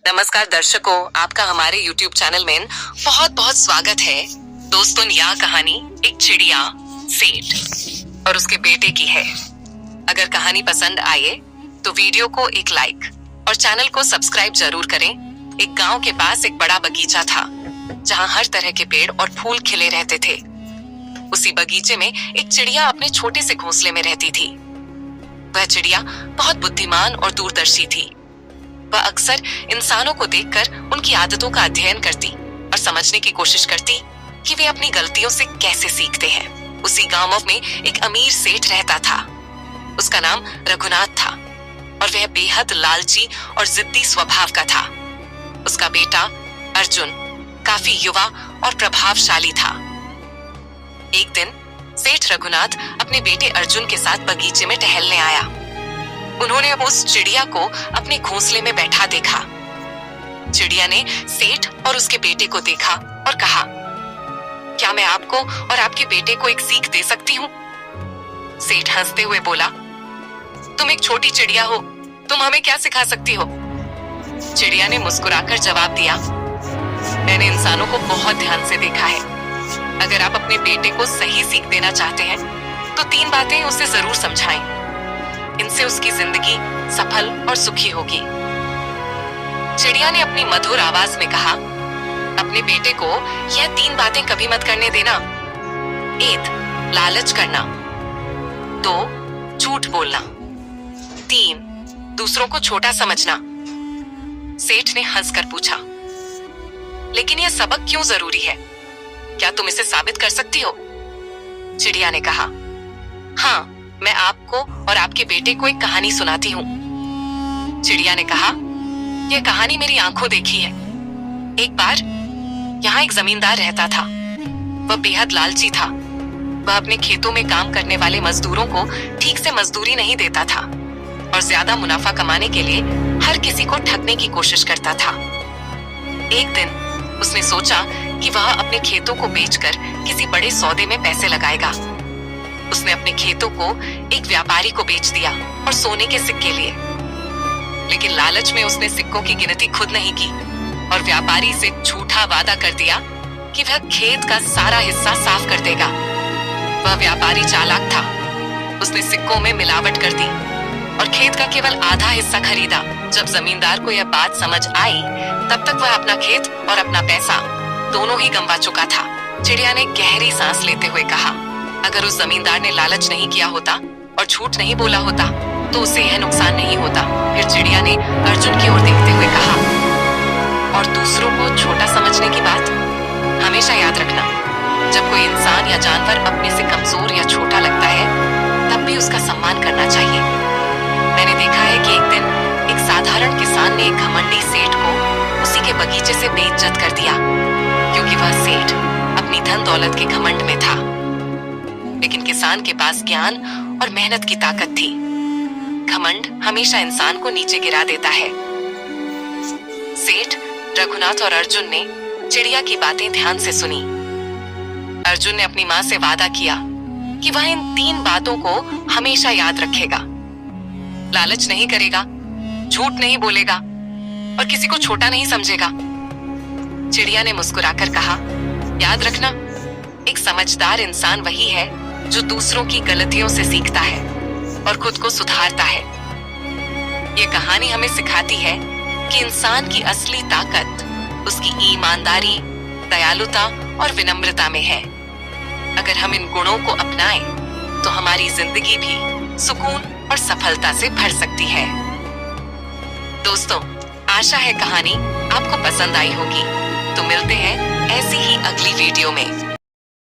नमस्कार दर्शकों, आपका हमारे YouTube चैनल में बहुत बहुत स्वागत है। दोस्तों, यह कहानी एक चिड़िया, सेठ और उसके बेटे की है। अगर कहानी पसंद आए तो वीडियो को एक लाइक और चैनल को सब्सक्राइब जरूर करें। एक गांव के पास एक बड़ा बगीचा था जहां हर तरह के पेड़ और फूल खिले रहते थे। उसी बगीचे में एक चिड़िया अपने छोटे से घोंसले में रहती थी। वह चिड़िया बहुत बुद्धिमान और दूरदर्शी थी। वह अक्सर इंसानों को देखकर उनकी आदतों का अध्ययन करती और समझने की कोशिश करती कि वे अपनी गलतियों से कैसे सीखते हैं। उसी गांव में एक अमीर सेठ रहता था। उसका नाम रघुनाथ था और वह बेहद लालची और जिद्दी स्वभाव का था। उसका बेटा अर्जुन काफी युवा और प्रभावशाली था। एक दिन सेठ रघुनाथ अपने बेटे अर्जुन के साथ बगीचे में टहलने आया। उन्होंने उस चिड़िया को अपने घोंसले में बैठा देखा। चिड़िया ने सेठ और उसके बेटे को देखा और कहा, क्या मैं आपको और आपके बेटे को एक सीख दे सकती हूँ? सेठ हंसते हुए बोला, तुम एक छोटी चिड़िया हो, तुम हमें क्या सिखा सकती हो? चिड़िया ने मुस्कुराकर जवाब दिया, मैंने इंसानों को बहुत ध्यान से देखा है। अगर आप अपने बेटे को सही सीख देना चाहते हैं तो 3 बातें उसे जरूर समझाएं। इनसे उसकी जिंदगी सफल और सुखी होगी। चिड़िया ने अपनी मधुर आवाज में कहा, अपने बेटे को यह 3 बातें कभी मत करने देना। 1. लालच करना। 2. झूठ बोलना। 3. दूसरों को छोटा समझना। सेठ ने हंसकर पूछा, लेकिन यह सबक क्यों जरूरी है? क्या तुम इसे साबित कर सकती हो? चिड़िया ने कहा, हाँ, मैं आपको और आपके बेटे को एक कहानी सुनाती हूँ। चिड़िया ने कहा, यह कहानी मेरी आंखों देखी है। एक बार यहाँ एक जमींदार रहता था। वह बेहद लालची था। वह अपने खेतों में काम करने वाले मजदूरों को ठीक से मजदूरी नहीं देता था और ज्यादा मुनाफा कमाने के लिए हर किसी को ठगने की कोशिश करता था। एक दिन उसने सोचा कि वह अपने खेतों को बेचकर किसी बड़े सौदे में पैसे लगाएगा। उसने अपने खेतों को एक व्यापारी को बेच दिया और सोने के सिक्के लिए। लेकिन लालच में उसने सिक्कों की गिनती खुद नहीं की और व्यापारी से झूठा वादा कर दिया कि वह खेत का सारा हिस्सा साफ कर देगा। वह व्यापारी चालाक था। उसने सिक्कों में मिलावट कर दी और खेत का केवल आधा हिस्सा खरीदा। जब जमींदार को यह बात समझ आई, तब तक वह अपना खेत और अपना पैसा दोनों ही गंवा चुका था। चिड़िया ने गहरी सांस लेते हुए कहा, अगर उस जमींदार ने लालच नहीं किया होता और झूठ नहीं बोला होता तो उसे यह नुकसान नहीं होता। फिर चिड़िया ने अर्जुन की ओर देखते हुए कहा, और दूसरों को छोटा समझने की बात हमेशा याद रखना। जब कोई इंसान या जानवर अपने से कमजोर या छोटा लगता है, तब भी उसका सम्मान करना चाहिए। मैंने देखा है कि एक दिन एक साधारण किसान ने एक घमंडी सेठ को उसी के बगीचे से बेइज्जत कर दिया, क्योंकि वह सेठ अपनी धन दौलत के घमंड में था। लेकिन किसान के पास ज्ञान और मेहनत की ताकत थी। घमंड हमेशा इंसान को नीचे गिरा देता है। सेठ, रघुनाथ और अर्जुन ने चिड़िया की बातें ध्यान से सुनी। अर्जुन ने अपनी माँ से वादा किया कि वह इन 3 बातों को हमेशा याद रखेगा। लालच नहीं करेगा, झूठ नहीं बोलेगा और किसी को छोटा नहीं समझेगा। चिड़िया ने मुस्कुराकर कहा, याद रखना, एक समझदार इंसान वही है जो दूसरों की गलतियों से सीखता है और खुद को सुधारता है। ये कहानी हमें सिखाती है कि इंसान की असली ताकत उसकी ईमानदारी, दयालुता और विनम्रता में है। अगर हम इन गुणों को अपनाएं तो हमारी जिंदगी भी सुकून और सफलता से भर सकती है। दोस्तों, आशा है कहानी आपको पसंद आई होगी। तो मिलते हैं ऐसी ही अगली वीडियो में।